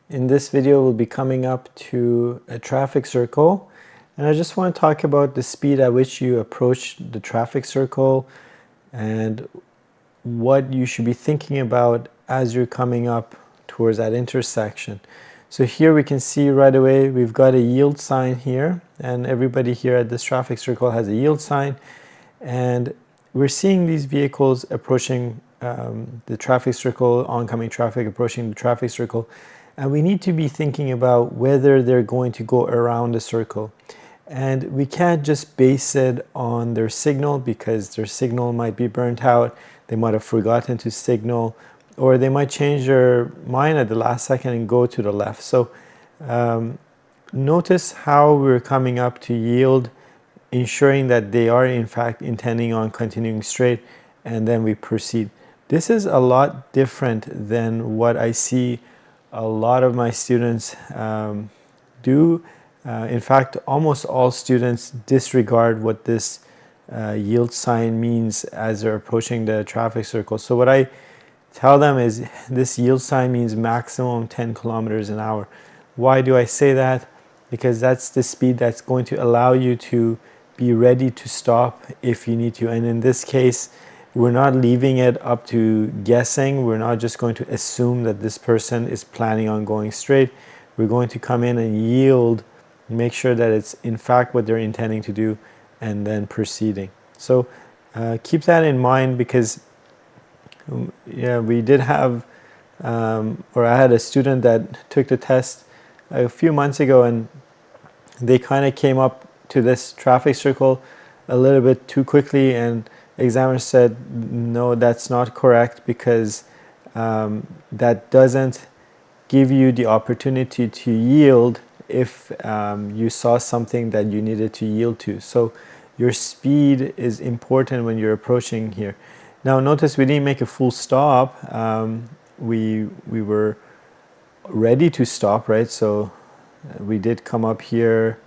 In this video, we'll be coming up to a traffic circle, and I just want to talk about the speed at which you approach the traffic circle and what you should be thinking about as you're coming up towards that intersection. So here we can see right away we've got a yield sign here, and everybody here at this traffic circle has a yield sign, and we're seeing these vehicles approaching the traffic circle, oncoming traffic approaching the traffic circle, and we need to be thinking about whether they're going to go around the circle. And we can't just base it on their signal, because their signal might be burnt out, they might have forgotten to signal, or they might change their mind at the last second and go to the left. So notice how we're coming up to yield, ensuring that they are in fact intending on continuing straight, and then we proceed. This is a lot different than what I see a lot of my students do. In fact, almost all students disregard what this yield sign means as they're approaching the traffic circle. So what I tell them is this yield sign means maximum 10 kilometers an hour. Why do I say that? Because that's the speed that's going to allow you to be ready to stop if you need to. And in this case, we're not leaving it up to guessing. We're not just going to assume that this person is planning on going straight. We're going to come in and yield, make sure that it's in fact what they're intending to do, and then proceeding. So keep that in mind, because yeah, we did have, or I had a student that took the test a few months ago, and they kind of came up to this traffic circle a little bit too quickly, and examiner said, no, that's not correct, because that doesn't give you the opportunity to yield if you saw something that you needed to yield to. So your speed is important when you're approaching here. Now notice we didn't make a full stop. We were ready to stop, right? So we did come up here,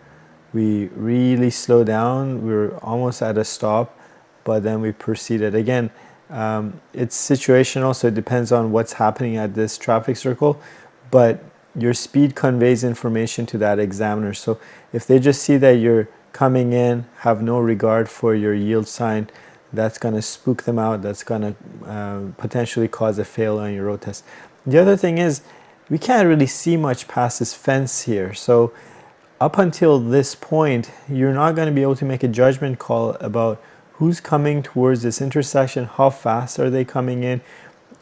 we really slowed down, we were almost at a stop, but then we proceeded. Again, it's situational, so it depends on what's happening at this traffic circle, but your speed conveys information to that examiner. So if they just see that you're coming in, have no regard for your yield sign, that's going to spook them out. That's going to potentially cause a fail on your road test. The other thing is, we can't really see much past this fence here. So up until this point, you're not going to be able to make a judgment call about who's coming towards this intersection, how fast are they coming in,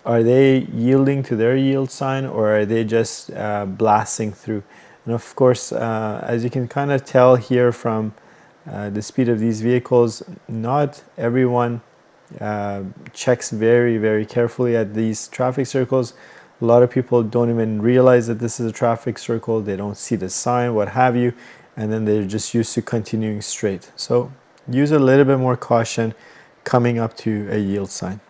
are they yielding to their yield sign, or are they just blasting through. And of course, as you can kind of tell here from the speed of these vehicles, not everyone checks very, very carefully at these traffic circles. A lot of people don't even realize that this is a traffic circle. They don't see the sign, what have you, and then they're just used to continuing straight. So use a little bit more caution coming up to a yield sign.